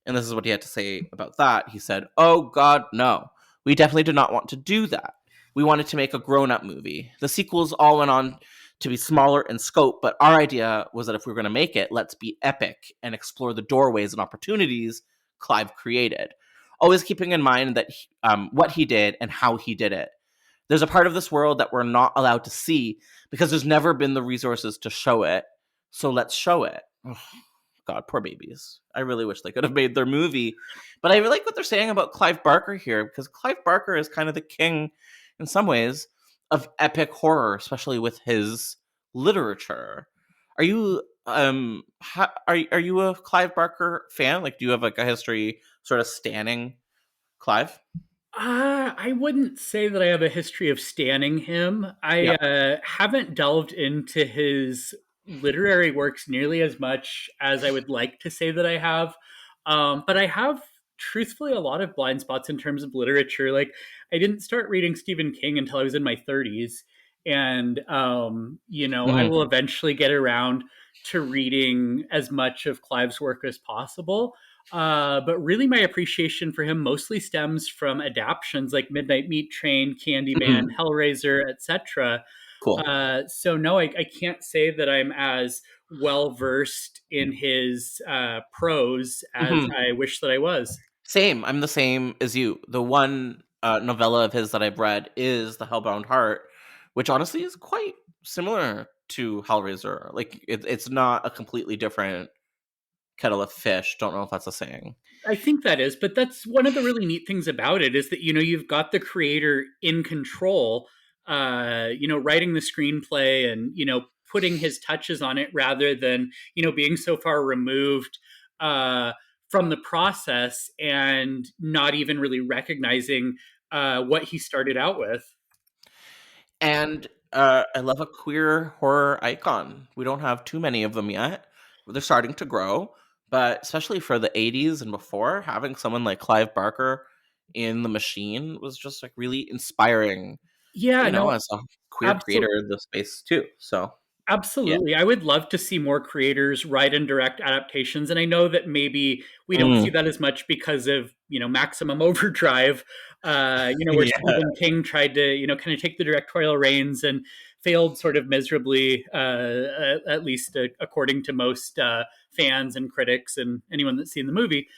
And this is what he had to say about that. He said, "Oh, God, no. We definitely did not want to do that. we wanted to make a grown-up movie. The sequels all went on to be smaller in scope, but our idea was that if we were going to make it, let's be epic and explore the doorways and opportunities Clive created, always keeping in mind that what he did and how he did it. There's a part of this world that we're not allowed to see because there's never been the resources to show it, so let's show it. Oh, God, poor babies. I really wish they could have made their movie. But I really like what they're saying about Clive Barker here, because Clive Barker is kind of the king, in some ways, of epic horror, especially with his literature. Are you are you a Clive Barker fan? Like, do you have like a history sort of standing Clive? I wouldn't say that I have a history of standing him. I haven't delved into his literary works nearly as much as I would like to say that I have. But I have, truthfully, a lot of blind spots in terms of literature. Like, I didn't start reading Stephen King until I was in my 30s. And, I will eventually get around to reading as much of Clive's work as possible. But really, my appreciation for him mostly stems from adaptions like Midnight Meat Train, Candyman, Hellraiser, etc. Cool. So no, I can't say that I'm as well versed in his prose as I wish that I was. Same. I'm the same as you. The one novella of his that I've read is The Hellbound Heart, which honestly is quite similar to Hellraiser. Like, it's not a completely different kettle of fish. Don't know if that's a saying. I think that is, but that's one of the really neat things about it is that, you've got the creator in control, writing the screenplay and, putting his touches on it rather than, being so far removed from the process and not even really recognizing what he started out with. And I love a queer horror icon. We don't have too many of them yet. They're starting to grow, but especially for the 80s and before, having someone like Clive Barker in the machine was just like really inspiring. Yeah, as a queer creator in the space too. So absolutely. Yeah. I would love to see more creators write and direct adaptations. And I know that maybe we don't see that as much because of, Maximum Overdrive, where Stephen King tried to, kind of take the directorial reins and failed sort of miserably, at least according to most fans and critics and anyone that's seen the movie.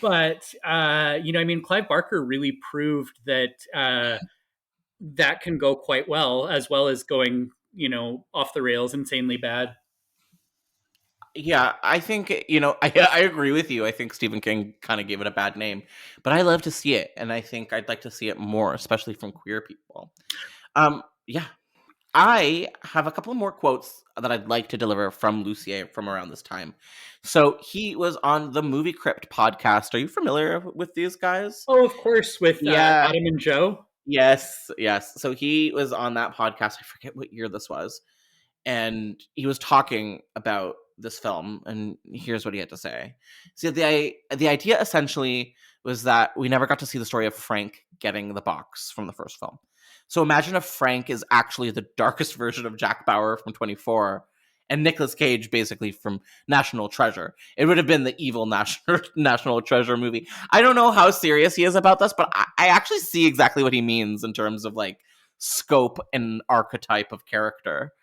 But, Clive Barker really proved that that can go quite well as going, off the rails, insanely bad. Yeah, I think, I agree with you. I think Stephen King kind of gave it a bad name, but I love to see it. And I think I'd like to see it more, especially from queer people. Yeah, I have a couple more quotes that I'd like to deliver from Lussier from around this time. So he was on the Movie Crypt podcast. Are you familiar with these guys? Oh, of course, with Adam and Joe. Yes. So he was on that podcast. I forget what year this was. And he was talking about this film, and here's what he had to say. So the idea essentially was that we never got to see the story of Frank getting the box from the first film. So imagine if Frank is actually the darkest version of Jack Bauer from 24 and Nicolas Cage basically from National Treasure. It would have been the evil National Treasure movie. I don't know how serious he is about this, but I actually see exactly what he means in terms of like scope and archetype of character.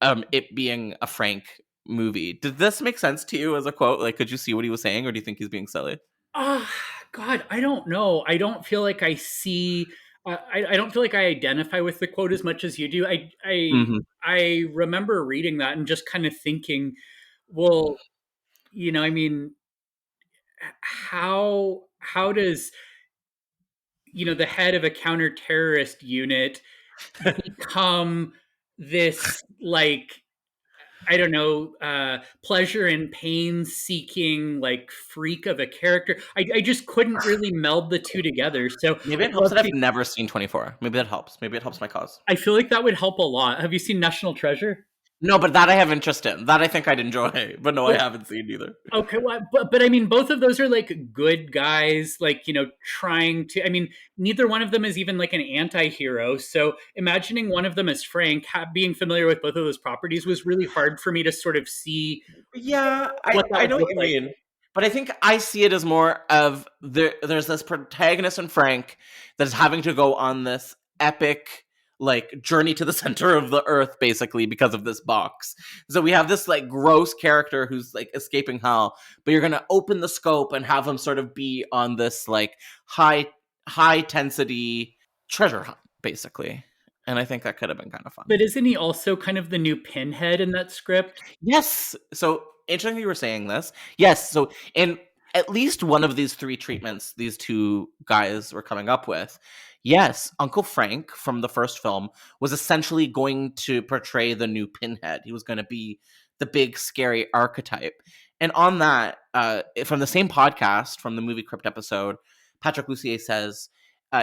It being a Frank movie. Did this make sense to you as a quote? Like, could you see what he was saying, or do you think he's being silly? God, I don't know. I don't feel like I see. I don't feel like I identify with the quote as much as you do. I remember reading that and just kind of thinking, well, how does the head of a counter-terrorist unit become this, like, I don't know, pleasure and pain seeking, like, freak of a character? I just couldn't really meld the two together. So maybe it helps that I've never seen 24. Maybe that helps. Maybe it helps my cause. I feel like that would help a lot. Have you seen National Treasure? No, but that I have interest in. That I think I'd enjoy. But no, I haven't seen either. Okay, well, but I mean, both of those are like good guys, like, trying to. I mean, neither one of them is even like an anti-hero. So imagining one of them as Frank, being familiar with both of those properties was really hard for me to sort of see. Yeah, I know what you mean. But I think I see it as more of there's this protagonist in Frank that is having to go on this epic like journey to the center of the earth basically because of this box. So we have this like gross character who's like escaping hell, but you're gonna open the scope and have him sort of be on this like high intensity treasure hunt basically. And I think that could have been kind of fun. But isn't he also kind of the new Pinhead in that script? Yes. So interesting you were saying this. Yes. So in at least one of these three treatments these two guys were coming up with, yes, Uncle Frank from the first film was essentially going to portray the new Pinhead. He was going to be the big scary archetype. And on that, from the same podcast, from the movie Crypt episode, Patrick Lussier says,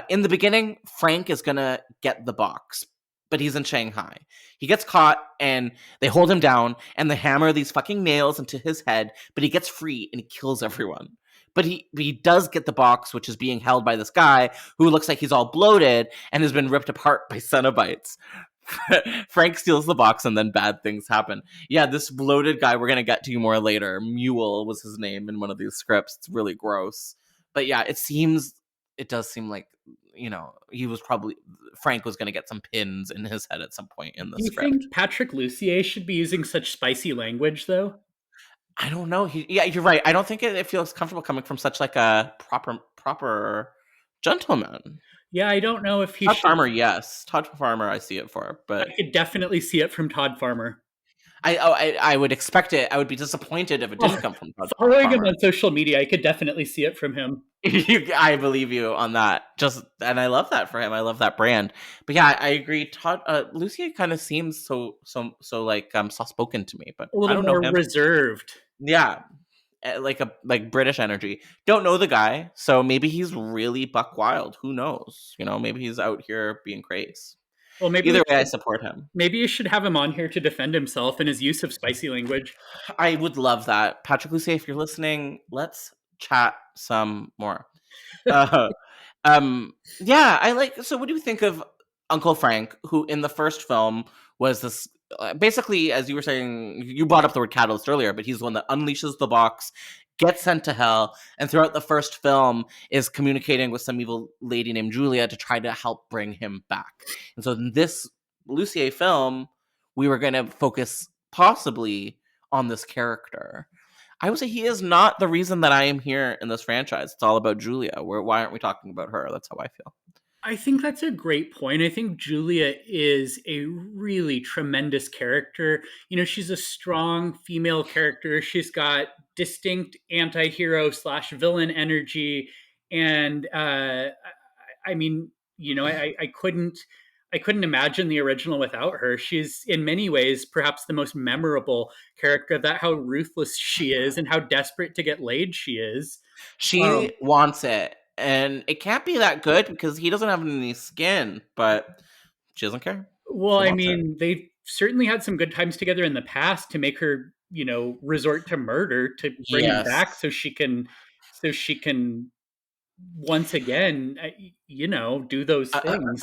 in the beginning, Frank is going to get the box, but he's in Shanghai. He gets caught and they hold him down and they hammer these fucking nails into his head, but he gets free and he kills everyone. But he does get the box, which is being held by this guy who looks like he's all bloated and has been ripped apart by Cenobites. Frank steals the box and then bad things happen. Yeah, this bloated guy, we're going to get to more later. Mule was his name in one of these scripts. It's really gross. But yeah, it does seem like, you know, Frank was going to get some pins in his head at some point in the script. Do you think Patrick Lussier should be using such spicy language, though? I don't know. Yeah, you're right. I don't think it feels comfortable coming from such like a proper gentleman. Yeah, I don't know if he Todd Farmer, yes. Todd Farmer, I see it for, but... I could definitely see it from Todd Farmer. I would expect it. I would be disappointed if it didn't come from Todd Farmer. Following him on social media, I could definitely see it from him. I believe you on that. And I love that for him. I love that brand. But yeah, I agree. Todd Lussier kind of seems so like soft spoken to me, but a little more reserved. Yeah, like British energy. Don't know the guy, so maybe he's really buck wild. Who knows? You know, maybe he's out here being crazy. Well, maybe either way, I support him. Maybe you should have him on here to defend himself and his use of spicy language. I would love that. Patrick Lussier, if you're listening, let's chat some more. Yeah, I like. So, what do you think of Uncle Frank, who in the first film was this? Basically, as you were saying, you brought up the word catalyst earlier, but he's the one that unleashes the box, gets sent to hell, and throughout the first film is communicating with some evil lady named Julia to try to help bring him back. And so in this Lussier film, we were going to focus possibly on this character. I would say he is not the reason that I am here in this franchise. It's all about Julia. Why aren't we talking about her? That's how I feel. I think that's a great point. I think Julia is a really tremendous character. You know, she's a strong female character. She's got distinct anti-hero / villain energy. And I mean, you know, I couldn't imagine the original without her. She's in many ways perhaps the most memorable character, that how ruthless she is and how desperate to get laid she is. She wants it. And it can't be that good because he doesn't have any skin, but she doesn't care. Well, I mean, they've certainly had some good times together in the past to make her, you know, resort to murder to bring him back so she can once again, you know, do those things.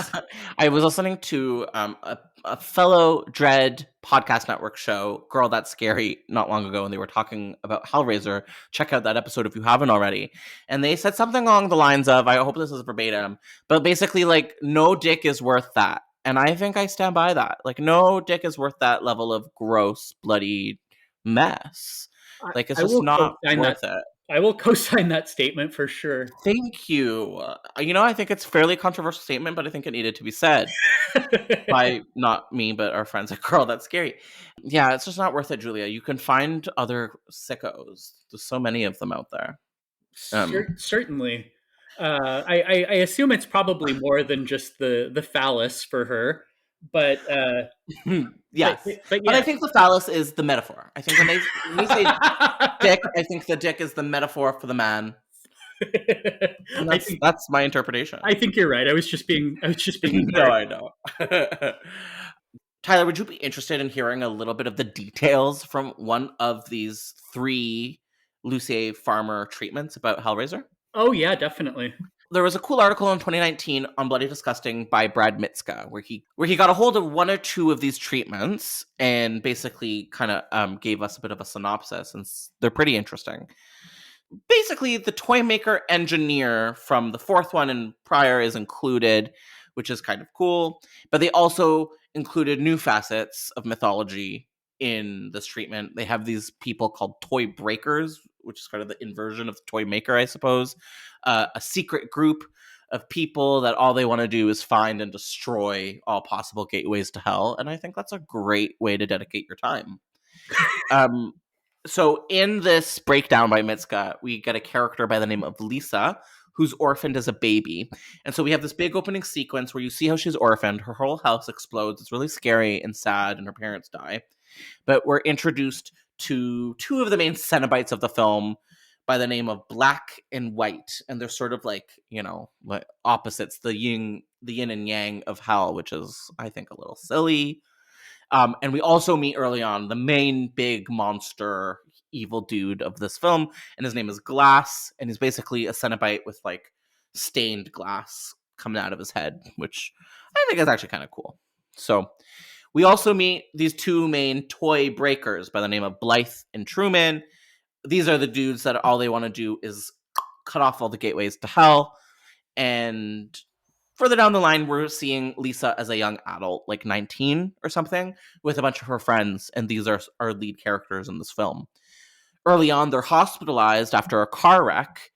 I was listening to a fellow Dread podcast network show, Girl That's Scary, not long ago, and they were talking about Hellraiser. Check out that episode if you haven't already. And they said something along the lines of, I hope this is verbatim, but basically like, no dick is worth that. And I think I stand by that. Like, no dick is worth that level of gross, bloody mess. Like, it's just not worth it. I will co-sign that statement for sure. Thank you. You know, I think it's a fairly controversial statement, but I think it needed to be said by not me, but our friends at Girl That's Scary. Yeah, it's just not worth it, Julia. You can find other sickos. There's so many of them out there. Certainly. I assume it's probably more than just the phallus for her. But yes, but I think the phallus is the metaphor. I think when they say dick, I think the dick is the metaphor for the man. And that's my interpretation. I think you're right. I was just being. No, I know. Tyler, would you be interested in hearing a little bit of the details from one of these 3 Lussier Farmer treatments about Hellraiser? Oh yeah, definitely. There was a cool article in 2019 on Bloody Disgusting by Brad Mitzka, where he got a hold of 1 or 2 of these treatments and basically kind of gave us a bit of a synopsis, and they're pretty interesting. Basically, the toy maker engineer from the 4th one and prior is included, which is kind of cool. But they also included new facets of mythology in this treatment. They have these people called toy breakers, which is kind of the inversion of the toy maker, I suppose. A secret group of people that all they want to do is find and destroy all possible gateways to hell. And I think that's a great way to dedicate your time. So in this breakdown by Mitska, we get a character by the name of Lisa, who's orphaned as a baby. And so we have this big opening sequence where you see how she's orphaned. Her whole house explodes. It's really scary and sad, and her parents die. But we're introduced to two of the main Cenobites of the film by the name of Black and White. And they're sort of like, like opposites, the yin and yang of hell, which is, I think, a little silly. And we also meet early on the main big monster evil dude of this film, and his name is Glass, and he's basically a Cenobite with like stained glass coming out of his head, which I think is actually kind of cool. So we also meet these two main toy breakers by the name of Blythe and Truman. These are the dudes that all they want to do is cut off all the gateways to hell. And further down the line, we're seeing Lisa as a young adult, like 19 or something, with a bunch of her friends, and these are our lead characters in this film. Early on, they're hospitalized after a car wreck,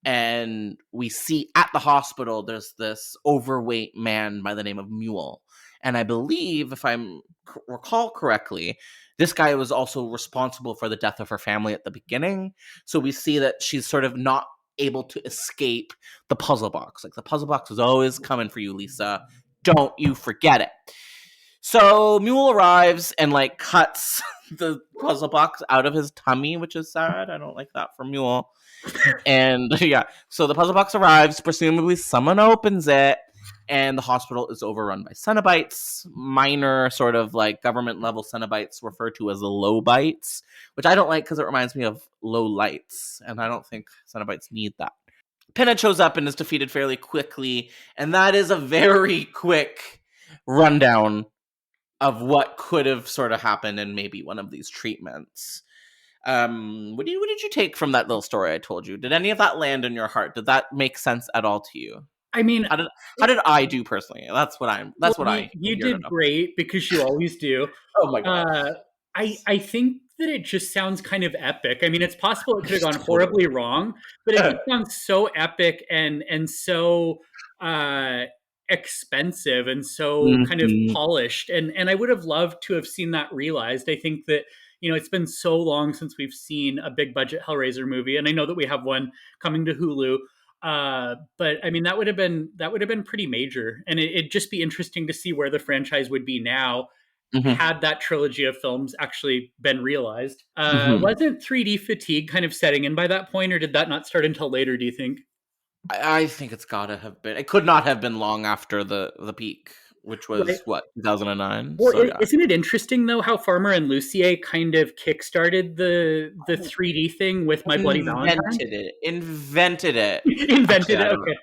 and we see at the hospital there's this overweight man by the name of Mule. And I believe, if I recall correctly, this guy was also responsible for the death of her family at the beginning. So we see that she's sort of not able to escape the puzzle box. Like, the puzzle box is always coming for you, Lisa. Don't you forget it. So Mule arrives and like cuts the puzzle box out of his tummy, which is sad. I don't like that for Mule. And yeah, so the puzzle box arrives. Presumably someone opens it, and the hospital is overrun by Cenobites, minor sort of like government level Cenobites referred to as the Lowbites, which I don't like because it reminds me of low lights, and I don't think Cenobites need that. Pinhead shows up and is defeated fairly quickly, and that is a very quick rundown of what could have sort of happened in maybe one of these treatments. What did you take from that little story I told you? Did any of that land in your heart? Did that make sense at all to you? I mean, how did I do personally? You did great, because you always do. Oh my god. I think that it just sounds kind of epic. I mean, it's possible it could have gone horribly wrong, but it just sounds so epic and so expensive and so kind of polished. And I would have loved to have seen that realized. I think that, it's been so long since we've seen a big budget Hellraiser movie, and I know that we have one coming to Hulu. But I mean, that would have been pretty major, and it'd just be interesting to see where the franchise would be now had that trilogy of films actually been realized. Wasn't 3D fatigue kind of setting in by that point, or did that not start until later, do you think? I think it's gotta have been. It could not have been long after the peak, which was what, 2009. Well, isn't it interesting though how Farmer and Lussier kind of kickstarted the 3D thing with My Bloody Valentine? Invented it. Invented it. Okay.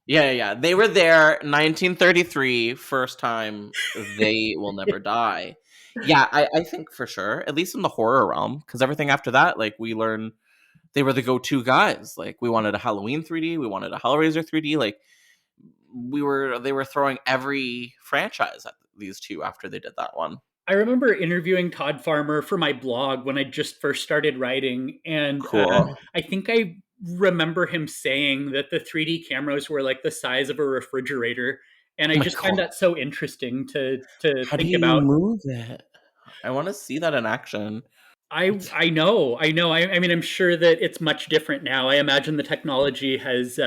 Yeah. They were there, 1933, first time. They Will Never Die. Yeah, I think for sure, at least in the horror realm, because everything after that, like, we learn they were the go-to guys. Like, we wanted a Halloween 3D, we wanted a Hellraiser 3D. Like, they were throwing every franchise at these two after they did that one. I remember interviewing Todd Farmer for my blog when I just first started writing, and cool. I think I remember him saying that the 3D cameras were like the size of a refrigerator, and I just find that so interesting to How think do you about. Move it? I want to see that in action. I know. I mean, I'm sure that it's much different now. I imagine the technology has,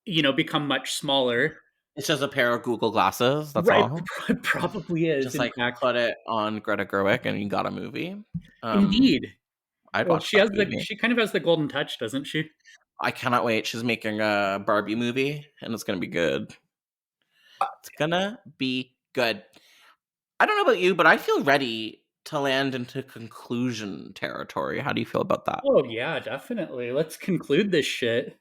become much smaller. It's just a pair of Google glasses. That's right. all. It probably is. Just like put it on Greta Gerwig and you got a movie. Indeed. I'd watch she kind of has the golden touch, doesn't she? I cannot wait. She's making a Barbie movie, and it's gonna be good. It's gonna be good. I don't know about you, but I feel ready to land into conclusion territory. How do you feel about that? Oh yeah, definitely. Let's conclude this shit.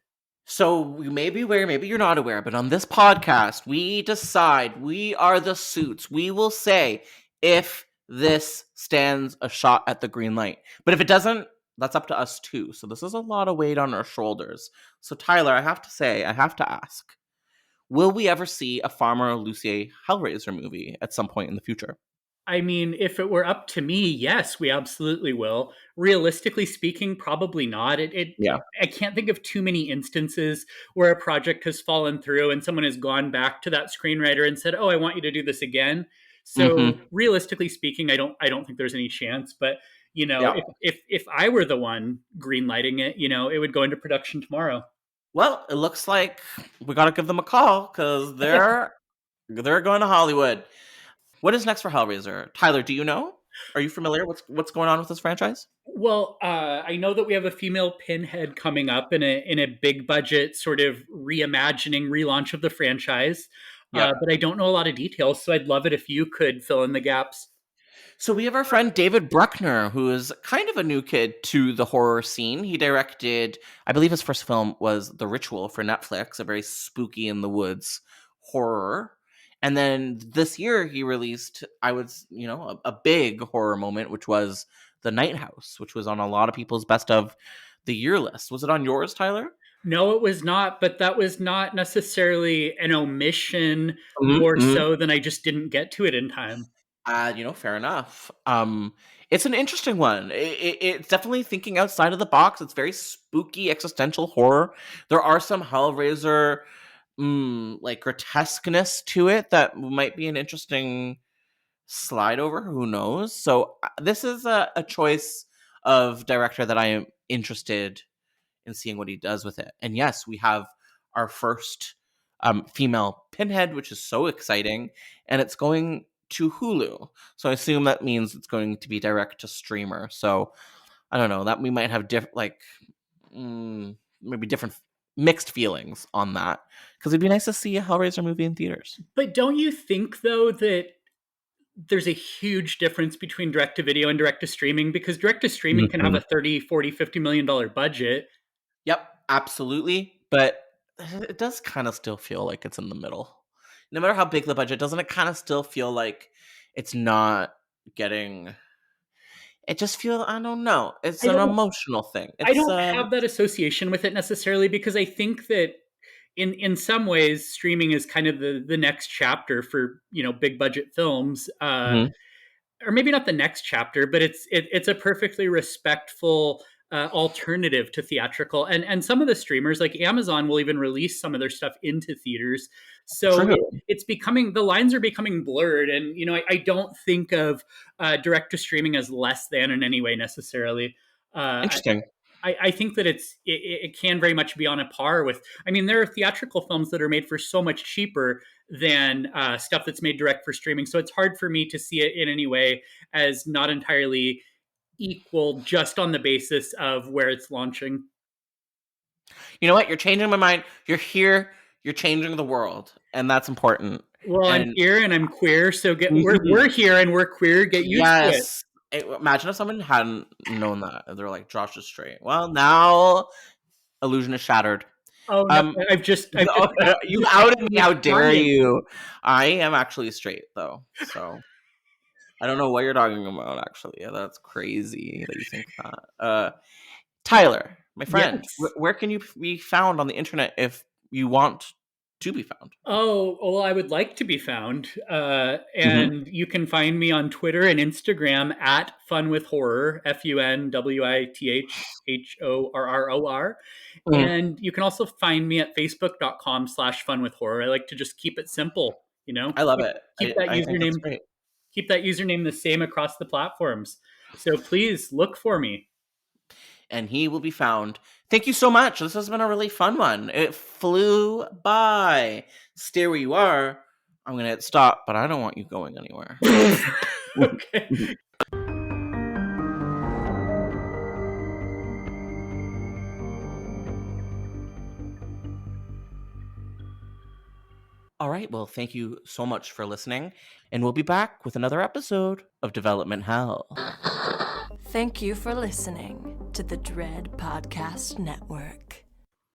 So you may be aware, maybe you're not aware, but on this podcast, we decide, we are the suits. We will say if this stands a shot at the green light. But if it doesn't, that's up to us too. So this is a lot of weight on our shoulders. So Tyler, I have to ask, will we ever see a Farmer Lussier Hellraiser movie at some point in the future? I mean, if it were up to me, yes, we absolutely will. Realistically speaking, probably not. Yeah. I can't think of too many instances where a project has fallen through and someone has gone back to that screenwriter and said, "Oh, I want you to do this again." So, realistically speaking, I don't think there's any chance. But Yeah. if I were the one greenlighting it, it would go into production tomorrow. Well, it looks like we got to give them a call because they're going to Hollywood. What is next for Hellraiser? Tyler, do you know? Are you familiar? What's going on with this franchise? Well, I know that we have a female Pinhead coming up in a big budget sort of reimagining, relaunch of the franchise. Yeah. But I don't know a lot of details, so I'd love it if you could fill in the gaps. So we have our friend David Bruckner, who is kind of a new kid to the horror scene. He directed, I believe his first film was The Ritual for Netflix, a very spooky in the woods horror. And then this year he released, a big horror moment, which was The Night House, which was on a lot of people's best of the year list. Was it on yours, Tyler? No, it was not, but that was not necessarily an omission, more so than I just didn't get to it in time. Fair enough. It's an interesting one. It's definitely thinking outside of the box. It's very spooky, existential horror. There are some Hellraiser, grotesqueness to it that might be an interesting slide over. Who knows? So this is a choice of director that I am interested in seeing what he does with it. And yes, we have our first female Pinhead, which is so exciting, and it's going to Hulu. So I assume that means it's going to be direct to streamer. So I don't know, that we might have maybe different mixed feelings on that, because it'd be nice to see a Hellraiser movie in theaters. But don't you think, though, that there's a huge difference between direct to video and direct to streaming? Because direct to streaming can have a 30, 40, $50 million budget. Yep, absolutely. But it does kind of still feel like it's in the middle. No matter how big the budget, doesn't it kind of still feel like it's not getting... It just feels, I don't know. It's an emotional thing. I don't have that association with it necessarily, because I think that in some ways, streaming is kind of the next chapter for, big budget films. Or maybe not the next chapter, but it's a perfectly respectful alternative to theatrical. And some of the streamers, like Amazon, will even release some of their stuff into theaters. So it's becoming, the lines are becoming blurred. And, I don't think of direct to streaming as less than in any way necessarily. Interesting. I think that it can very much be on a par with, there are theatrical films that are made for so much cheaper than stuff that's made direct for streaming. So it's hard for me to see it in any way as not entirely equal just on the basis of where it's launching. You know what? You're changing my mind. You're here. You're changing the world. And that's important. Well, I'm here and I'm queer. So we're here and we're queer. Get used to it. Imagine if someone hadn't known that. They're like, Josh is straight. Well, now illusion is shattered. Oh, no, I've just you outed me. How dare you? I am actually straight, though. So I don't know what you're talking about, actually. Yeah, that's crazy that you think that. Tyler, my friend, yes. Where can you be found on the internet if you want to be found? Oh, well, I would like to be found. And you can find me on Twitter and Instagram at funwithhorror, FUNWITHHORROR. And you can also find me at facebook.com/funwithhorror. I like to just keep it simple, I love it. Keep that username the same across the platforms. So please look for me. And he will be found. Thank you so much. This has been a really fun one. It flew by. Stay where you are. I'm going to hit stop, but I don't want you going anywhere. Okay. All right. Well, thank you so much for listening. And we'll be back with another episode of Development Hell. Thank you for listening to the Dread Podcast Network.